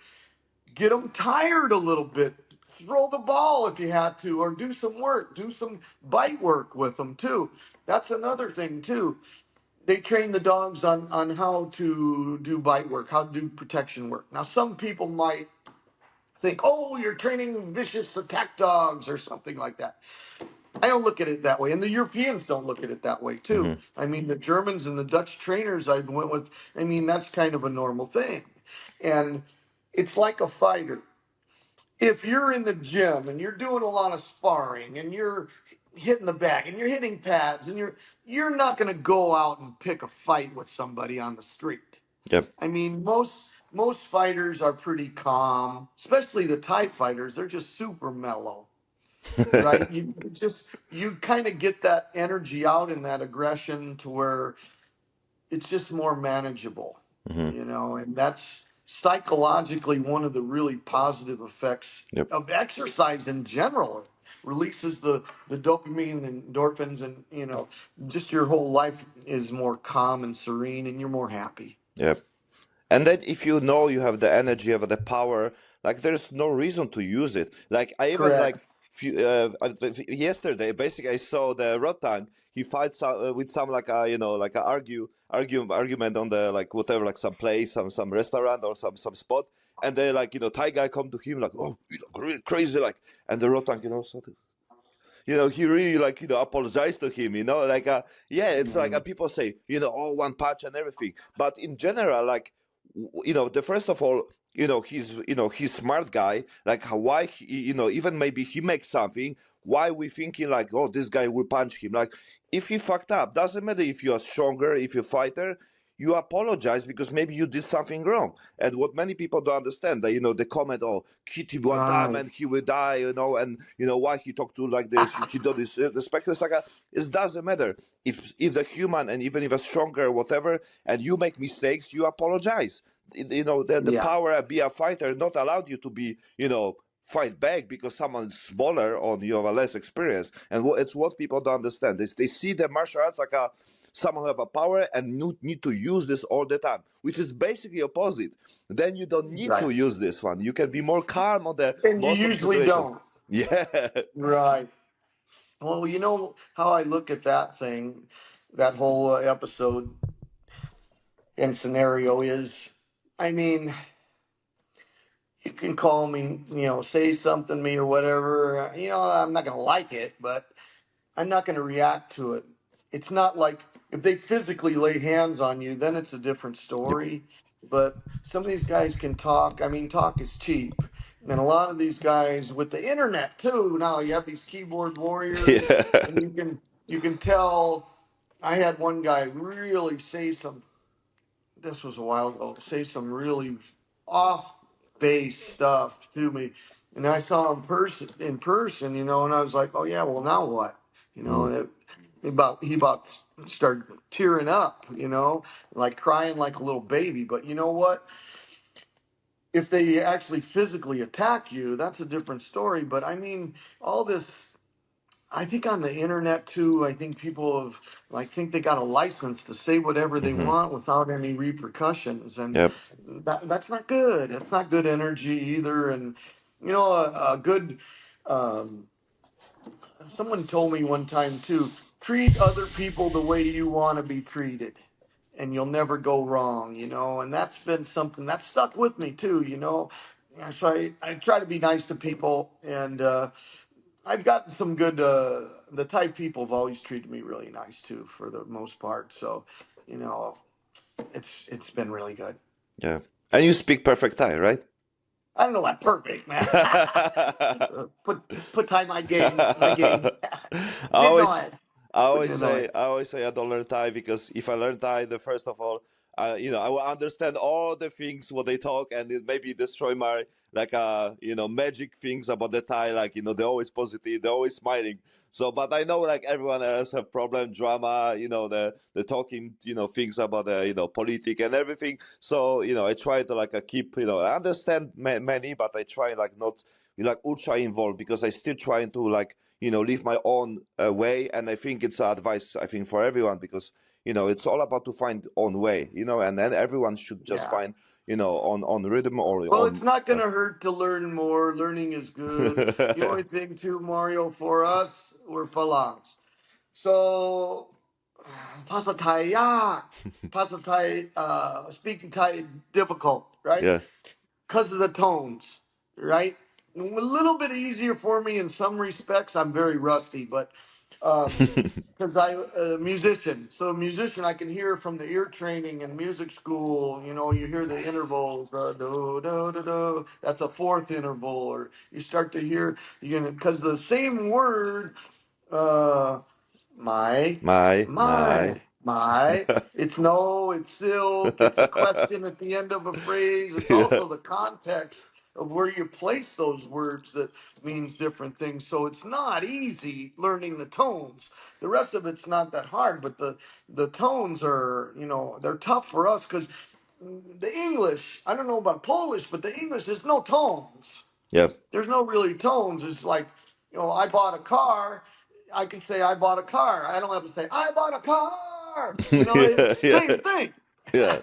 Get them tired a little bit. Throw the ball if you had to, or do some work. Do some bite work with them too. That's another thing too. They train the dogs on how to do bite work, how to do protection work. Now, some people might think, oh, you're training vicious attack dogs or something like that. I don't look at it that way, and the Europeans don't look at it that way too. Hmm. I mean, the Germans and the Dutch trainers I've went with, I mean, that's kind of a normal thing, and it's like a fighter. If you're in the gym and you're doing a lot of sparring and you're hitting the bag and you're hitting pads and you're not going to go out and pick a fight with somebody on the street. Yep. I mean, most fighters are pretty calm, especially the Thai fighters. They're just super mellow, right? You kind of get that energy out and that aggression to where it's just more manageable, Hmm. and that's psychologically one of the really positive effects Yep. of exercise in general. It releases the dopamine and endorphins, and just your whole life is more calm and serene, and you're more happy. Yep. And then if you know you have the energy, you have the power, like there's no reason to use it. Like I even Correct. yesterday, basically I saw the Rotang. He fights with some like a like a argument on the like whatever like some place, some restaurant or some spot, and they like Thai guy come to him like, oh, you look really crazy, like, and the Rotang sort of, he really like apologized to him, like yeah, it's like Mhm. people say oh, one punch and everything, but in general, like the first of all, he's smart guy, like why even maybe he makes something, why we thinking like, oh, this guy will punch him, like if he fucked up, doesn't matter if you are stronger, if you're fighter, you apologize because maybe you did something wrong. And what many people don't understand, that they comment, oh, hit him one time Right. and he will die, and why he talked to like this, he did this, respect. It's like it doesn't matter if the human, and even if a stronger whatever, and you make mistakes, you apologize. The Yeah. power of be a fighter not allowed you to be fight back because someone's smaller or you have a less experience. And it's what people don't understand. They see the martial arts like a someone have a power and need to use this all the time, which is basically opposite. Then you don't need to Right. use this one. You can be more calm on the And you most of the usually situation. don't. Yeah. Right. Well, you know how I look at that thing, that whole episode and scenario is, I mean, you can call me, say something to me or whatever. I'm not going to like it, but I'm not going to react to it. It's not like if they physically lay hands on you, then it's a different Yep. story. But some of these guys can talk. I mean, talk is cheap. And a lot of these guys with the internet too. Now you have these keyboard warriors, Yeah. and you can tell. I had one guy really say some, this was a while ago, say some really off base stuff to me. And I saw him in person, and I was like, oh yeah, well now what? You know, Mm. and he about started tearing up, like crying like a little baby. But you know what? If they actually physically attack you, that's a different story. But I mean, all this, I think on the internet too, I think people have like think they got a license to say whatever they Hmm. want without any repercussions, and Yep. that's not good. That's not good energy either. And a good um, someone told me one time too, treat other people the way you want to be treated, and you'll never go wrong. And that's been something that stuck with me too. Yeah, so I try to be nice to people, and I've gotten some good. The Thai people have always treated me really nice too, for the most part. So, you know, it's been really good. Yeah. And you speak perfect Thai, right? I don't know about perfect, man. Put Thai my game. I Didn't know always, it, I but always didn't know say, it. I always say I don't learn Thai because if I learn Thai, the first of all, I will understand all the things what they talk, and it maybe destroy like magic things about the Thai, like they're always positive, they're always smiling. So, but I know like everyone else have problem, drama, the talking, things about the politic and everything. So I try to like keep I understand many, but I try like not like ultra involved because I still trying to like live my own way, and I think it's advice I think for everyone because it's all about to find own way, and then everyone should just Yeah. find on rhythm or Well, it's on not going to hurt to learn more. Learning is good. The only thing, too, Mario, for us, we're phalanx. So, ภาษาไทยยากภาษาไทย speaking Thai difficult, right? yeah. Because of the tones, right? A little bit easier for me in some respects. I'm very rusty, but because I a musician, so a musician, I can hear from the ear training and music school. You hear the intervals, do do do do. That's a fourth interval, or you start to hear because the same word. Uh, my, My my. It's no, it's silk, it's a question at the end of a phrase. It's yeah. also the context of where you place those words that means different things. So it's not easy learning the tones. The rest of it's not that hard, but the tones are, they're tough for us because the English, I don't know about Polish, but the English, there's no tones. Yeah. There's no really tones. It's like, I bought a car. I can say I bought a car. I don't have to say I bought a car. It's the Yeah. same thing. Yeah.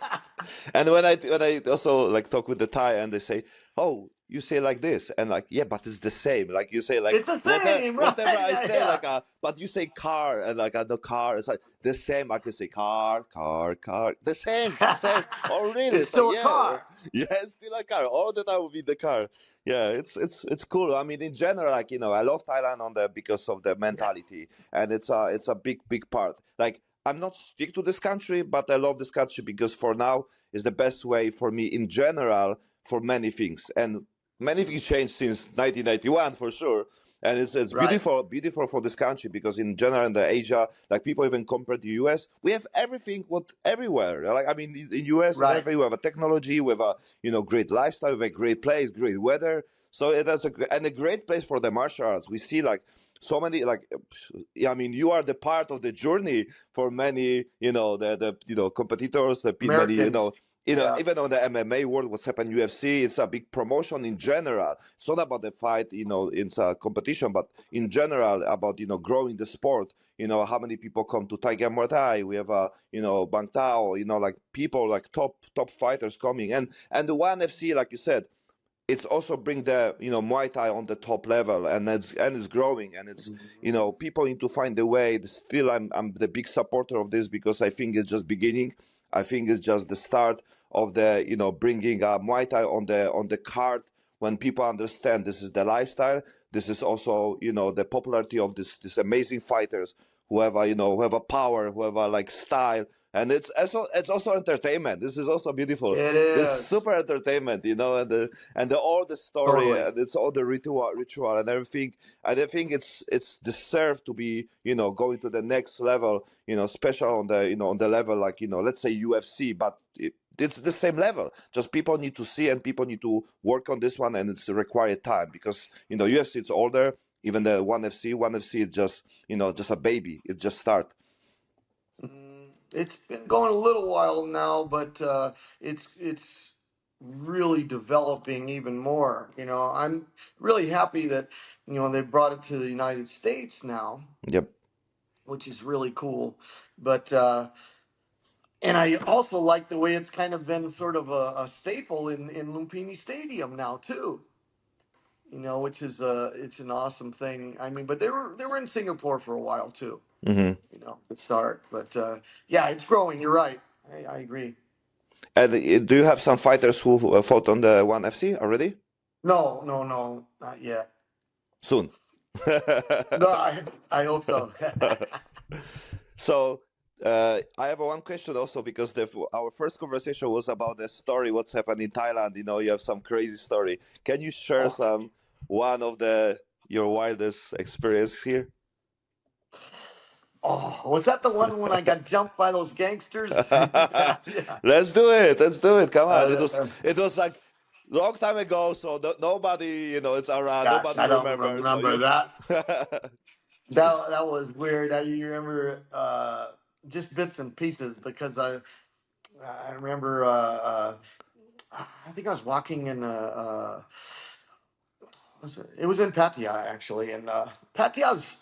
And when I also like talk with the Thai and they say, "Oh, you say like this," and like, yeah, but it's the same. Like you say like It's the whatever same, right? whatever I Yeah, say yeah. like but you say car and like the car. It's like the same. I can say car, car, car. The same, the same. Oh, really? It's It's like still a yeah, car. yeah. It's still a car. All the time will be the car. Yeah, it's cool. I mean, in general, like I love Thailand on the because of the Yeah. mentality, and it's a big part. Like I'm not stick to this country, but I love this country because for now is the best way for me in general for many things, and many things changed since 1991 for sure. And it's Right. beautiful for this country because in general in the Asia, like people even compare to US, we have everything what everywhere. Like I mean, in US and Right. everywhere, we have a technology, we have a great lifestyle, we have a great place, great weather. So that's a great place for the martial arts. We see like so many like I mean you are the part of the journey for many the competitors the many Americans. Yeah. even on the MMA world what's happened UFC it's a big promotion in general. It's not about the fight it's a competition but in general about growing the sport. How many people come to Tiger Muay Thai. We have Bang Tao, like people like top fighters coming and the one FC like you said it's also bring the Muay Thai on the top level, and it's growing, and it's people need to find a way. Still, I'm the big supporter of this because I think it's just beginning. I think it's just the start of the bringing Muay Thai on the card when people understand this is the lifestyle. This is also the popularity of this amazing fighters who have who have a power, who have a like style, and it's also entertainment. This is also beautiful. It This is. super entertainment, and all the story Totally. and it's all the ritual and everything. And I think it's deserved to be going to the next level, special on the on the level like let's say UFC, but it's the same level. Just people need to see and people need to work on this one, and it's required time because UFC it's older. Even the one FC is just a baby. It just start. It's been going a little while now, but it's really developing even more. I'm really happy that they brought it to the United States now, Yep. which is really cool. But and I also like the way it's kind of been sort of a staple in Lumpini Stadium now too. Which is it's an awesome thing. I mean, but they were in Singapore for a while too. Hmm. To start. But yeah, it's growing. You're right. I agree. And do you have some fighters who fought on the one FC already? No, no, no, not yet. Soon. No, I hope so. So I have one question also because our first conversation was about the story, what's happened in Thailand. You have some crazy story. Can you share Oh, some one of your wildest experience here? oh, was that the one when I got jumped by those gangsters? Yeah. Let's do it. Let's do it. Come on. It was Uh, it was like long time ago, so nobody, it's around. Gosh, Nobody I don't remembers. So remember you, that. That was weird. You remember just bits and pieces because I remember I think I was walking in it was in Pattaya actually, and Pattaya's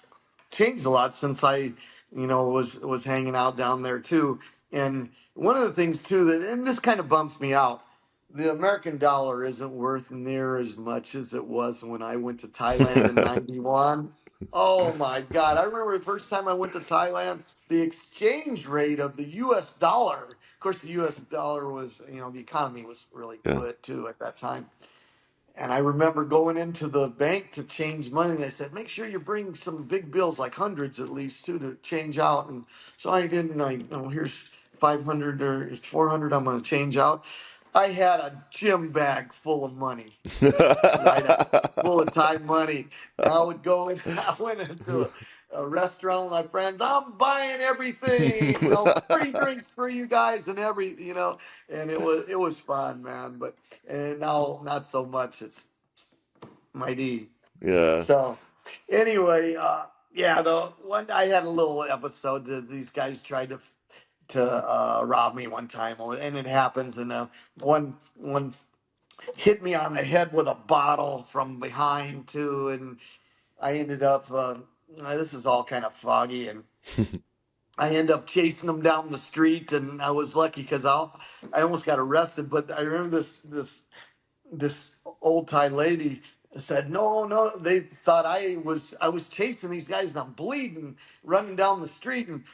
changed a lot since I was hanging out down there too. And one of the things too that, and this kind of bumps me out, the American dollar isn't worth near as much as it was when I went to Thailand in '91. Oh my God. I remember the first time I went to Thailand, the exchange rate of the US dollar. Of course, the US dollar was, the economy was really yeah. good too at that time. And I remember going into the bank to change money. They said, make sure you bring some big bills, like hundreds at least, too, to change out. And so I did. And here's 500 or 400 I'm going to change out. I had a gym bag full of money, right? Full of Thai money. And I would go in, I went into a restaurant with my friends. I'm buying everything, free drinks for you guys and and it was fun, man. But and now not so much. It's mighty. Yeah. So anyway, yeah, the one I had a little episode that these guys tried to rob me one time, and it happens. And one hit me on the head with a bottle from behind too, and I ended up. This is all kind of foggy, and I end up chasing them down the street, and I was lucky because I almost got arrested. But I remember this old Thai lady said, "No, no." They thought I was chasing these guys, and I'm bleeding, running down the street, and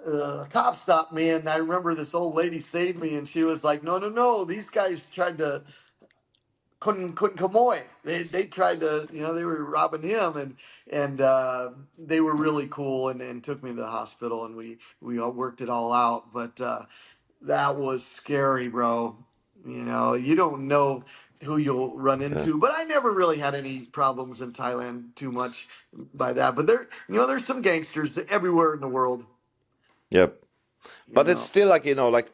the cop stopped me. And I remember this old lady saved me, and she was like, "No, no, no. These guys tried to." Couldn't come away. They tried to, they were robbing him, and they were really cool, and took me to the hospital, and we all worked it all out. But that was scary, bro. You don't know who you'll run Yeah. into. But I never really had any problems in Thailand too much by that. But there's some gangsters everywhere in the world. Yep. You But it's know. still like, like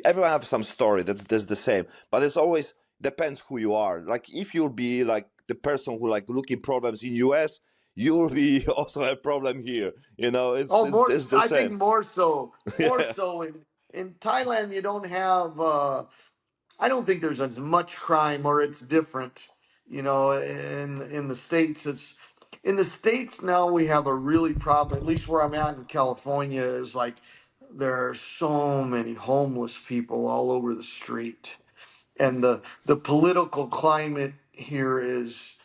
everyone have some story that's the same. But it's always depends who you are. Like if you'll be like the person who like looking problems in US, you'll be also a problem here. Oh, It's the I think same. more so, more Yeah. so in Thailand. You don't have. I don't think there's as much crime, or it's different. In the states, now we have a really problem. At least where I'm at in California is like there are so many homeless people all over the street, and the political climate here is.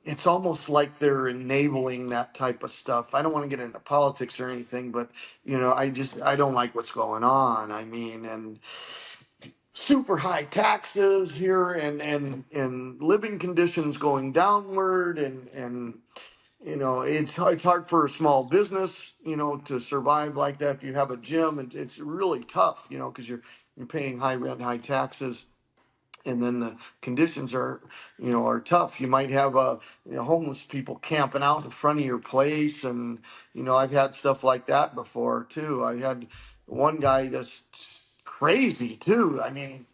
It's almost like they're enabling that type of stuff. I don't want to get into politics or anything, but I don't like what's going on. I mean, and super high taxes here, and living conditions going downward, and it's hard for a small business to survive like that. If you have a gym, and it's really tough because you're paying high rent, high taxes, and then the conditions are tough. You might have homeless people camping out in front of your place, and I've had stuff like that before too. I had one guy just crazy too. I mean,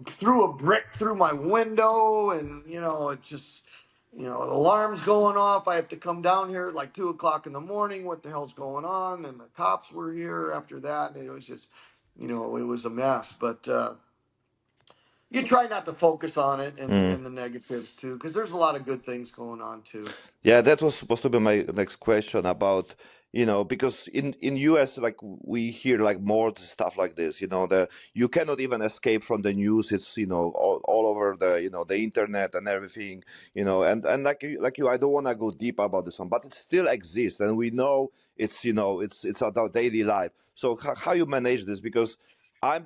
threw a brick through my window, and it's just the alarm's going off. I have to come down here at like 2 o'clock in the morning. What the hell's going on? And the cops were here after that, and it was just it was a mess. But you try not to focus on it and the negatives too, because there's a lot of good things going on too. Yeah, that was supposed to be my next question about, because in US like we hear like more stuff like this, the you cannot even escape from the news. It's, all over the, the internet and everything, and like you, I don't want to go deep about this one, but it still exists, and we know it's, it's our daily life. So how you manage this? Because I'm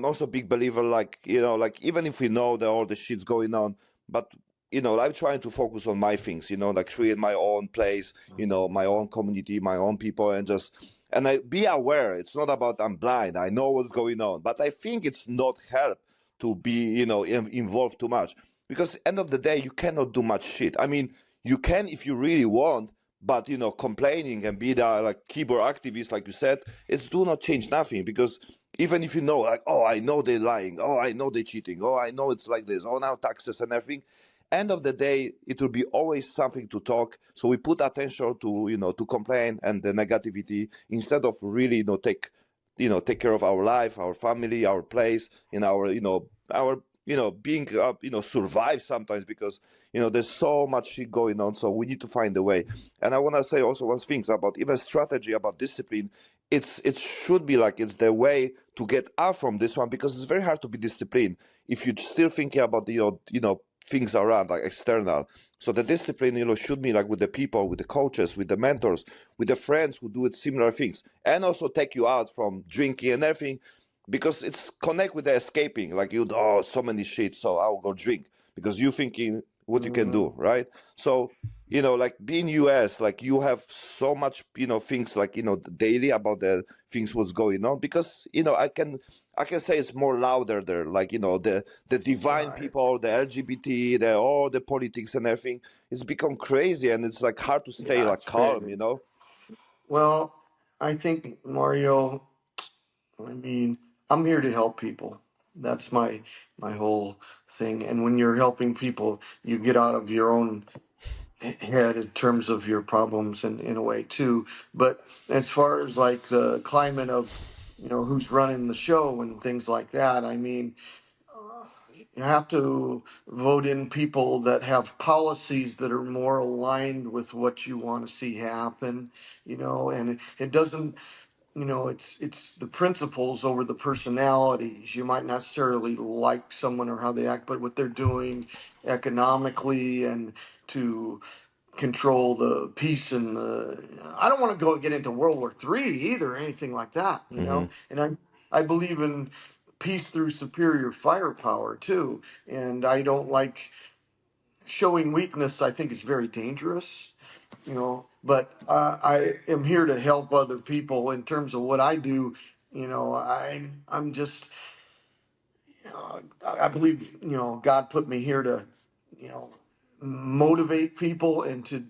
also a big believer, like, like even if we know that all the shit's going on, but I'm trying to focus on my things, like create my own place, my own community, my own people, and I be aware. It's not about I'm blind. I know what's going on, but I think it's not help to be, involved too much, because end of the day, you cannot do much shit. I mean, you can if you really want, but complaining and be the like keyboard activist, like you said, it's do not change nothing, because even if you know, like, oh, I know they're lying, oh, I know they're cheating, oh, I know it's like this, oh, now taxes and everything. End of the day, it will be always something to talk. So we put attention to, to complain and the negativity, instead of really, take care of our life, our family, our place, in our, our, being, survive sometimes, because, there's so much shit going on. So we need to find a way. And I want to say also one thing about even strategy, about discipline. It should be like it's the way to get out from this one, because it's very hard to be disciplined if you're still thinking about the things around, like external. So the discipline, should be like with the people, with the coaches, with the mentors, with the friends who do it similar things, and also take you out from drinking and everything, because it's connect with the escaping. Like, so many shit, so I'll go drink, because you thinking what you can Mhm. do, right? So, like being US, like you have so much, things like, daily about the things what's going on, because, I can say it's more louder there, like, the divine Right. people, the LGBT, all the politics and everything. It's become crazy, and it's like hard to stay Yeah, like it's calm. crazy. Well, I think, Mario, I mean, I'm here to help people. That's my whole thing. And when you're helping people, you get out of your own head in terms of your problems in a way too. But as far as like the climate of, who's running the show and things like that, I mean, you have to vote in people that have policies that are more aligned with what you want to see happen, and it doesn't, it's the principles over the personalities. You might not necessarily like someone or how they act, but what they're doing economically and to control the peace and the. I don't want to go get into World War III either, or anything like that, Hmm. And I believe in peace through superior firepower too, and I don't like showing weakness. I think it's very dangerous, But I am here to help other people in terms of what I do. I'm just I believe, God put me here to, you know, motivate people and to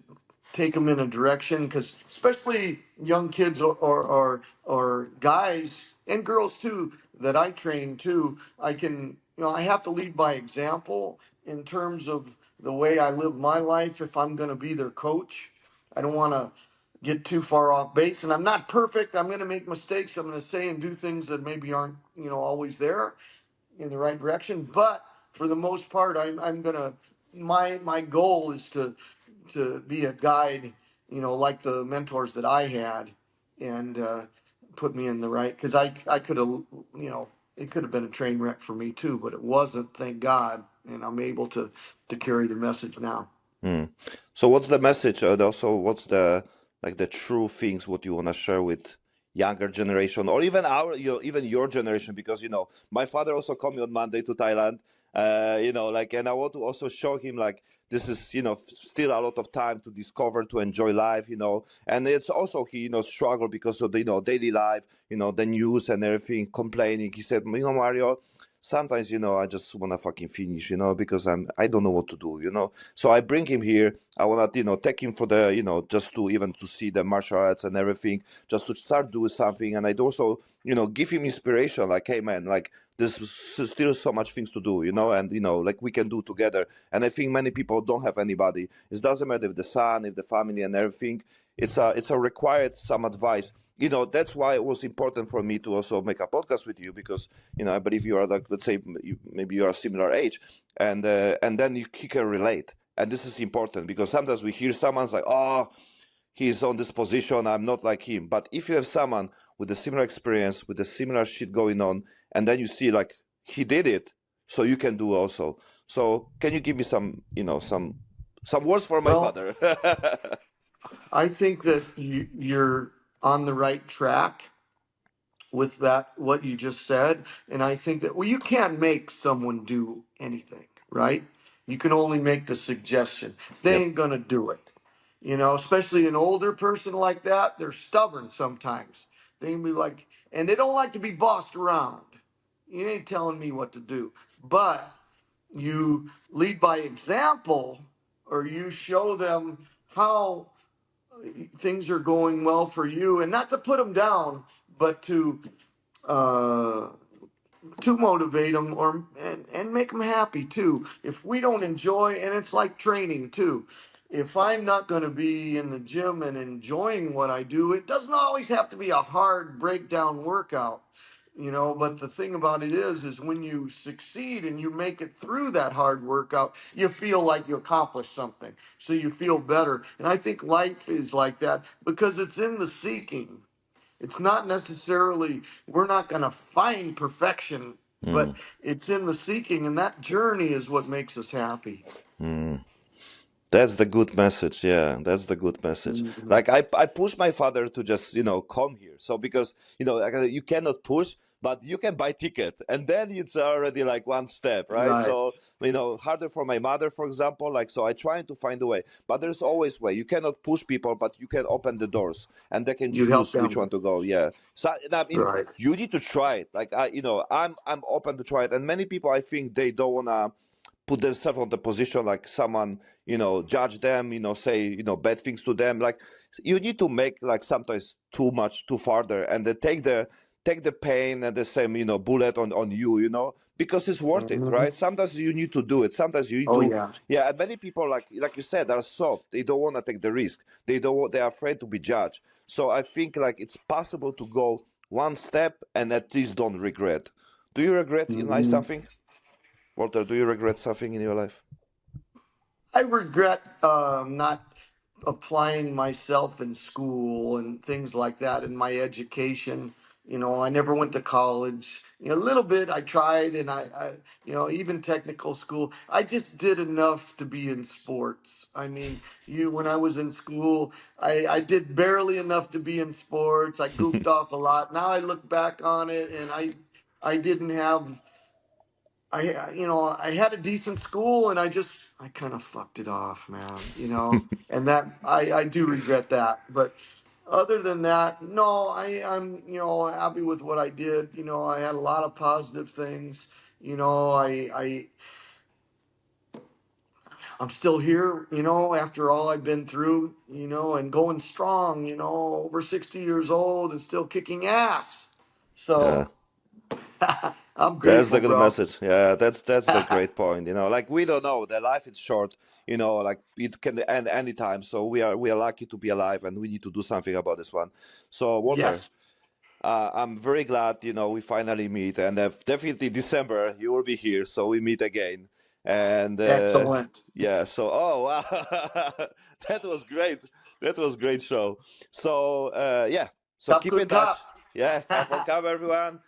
take them in a direction, because especially young kids or guys and girls too that I train too, I can, I have to lead by example in terms of the way I live my life if I'm going to be their coach. I don't want to get too far off base, and I'm not perfect. I'm going to make mistakes. I'm going to say and do things that maybe aren't, always there in the right direction. But for the most part, I'm gonna, my goal is to be a guide, like the mentors that I had, and put me in the right, because I could have, it could have been a train wreck for me too, but it wasn't, thank God, and I'm able to carry the message now. Mm. So what's the message? Also, what's the like the true things what you want to share with younger generation, or even even your generation? Because my father also come on Monday to Thailand. Like, and I want to also show him like this is still a lot of time to discover, to enjoy life. And it's also he struggle because of the daily life, the news and everything, complaining. He said, Mario, sometimes I just want to fucking finish, because I don't know what to do, so I bring him here. I want to, take him for the, just to even to see the martial arts and everything, just to start doing something. And I'd also, give him inspiration. Like, hey man, like there's still so much things to do, and like we can do together. And I think many people don't have anybody. It doesn't matter if the son, if the family and everything. It's a required some advice. That's why it was important for me to also make a podcast with you, because I believe you are like, let's say, maybe you are a similar age, and then he can relate. And this is important, because sometimes we hear someone's like, oh, he's on this position, I'm not like him. But if you have someone with a similar experience, with a similar shit going on, and then you see like he did it, so you can do also. So can you give me some, some words for my Well, father? I think that you're on the right track with that, what you just said. And I think that, well, you can't make someone do anything, right? You can only make the suggestion. They Yep. ain't gonna do it. Especially an older person like that, they're stubborn sometimes. They can be like, and they don't like to be bossed around. You ain't telling me what to do. But you lead by example, or you show them how things are going well for you, and not to put them down, but to uh, to motivate them or and make them happy too. If we don't enjoy, and it's like training too. If I'm not going to be in the gym and enjoying what I do, it doesn't always have to be a hard breakdown workout, you know. But the thing about it is when you succeed and you make it through that hard workout, you feel like you accomplished something. So you feel better. And I think life is like that because it's in the seeking. It's not necessarily, we're not going to find perfection, Mm, but it's in the seeking, and that journey is what makes us happy. mm. That's the good message. Yeah, that's the good message. Mhm. Like I push my father to just, come here. So because, like, you cannot push, but you can buy ticket. And then it's already like one step, right? Right. So, harder for my mother, for example, like, so I try to find a way, but there's always way. You cannot push people, but you can open the doors and they can You help choose which them. one to go. Yeah. So, and I mean, Right. you need to try it. Like, I'm open to try it. And many people, I think they don't want to put themselves on the position like someone judge them, say bad things to them. Like, you need to make like sometimes too much too farther and then take the pain and the same bullet on you, because it's worth it, Mhm. right? Sometimes you need to do it, sometimes you need Oh, to. yeah. Yeah, and many people, like you said, are soft. They don't want to take the risk. They're afraid to be judged. So I think like it's possible to go one step and at least don't regret. Do you regret in life Mhm. something? Walter, do you regret something in your life? I regret not applying myself in school and things like that in my education. You know, I never went to college. You know, a little bit I tried, and even technical school. I just did enough to be in sports. I mean, when I was in school, I did barely enough to be in sports. I goofed off a lot. Now I look back on it, and I didn't have I had a decent school and I kind of fucked it off, man, and that I do regret that. But other than that, no, I'm, happy with what I did. You know, I had a lot of positive things. You know, I'm still here, after all I've been through, and going strong, over 60 years old and still kicking ass. Yeah. So I'm That's the grateful, good bro. message. Yeah, that's the great point. Like, we don't know. The life is short. Like it can end anytime. So we are lucky to be alive, and we need to do something about this one. So, Walter, Yes. I'm very glad we finally meet, and definitely December you will be here, so we meet again. And Excellent. yeah, so, oh wow, that was great. That was great show. So yeah, so Cup keep in good touch. cop. Yeah, Cup on Cup, everyone.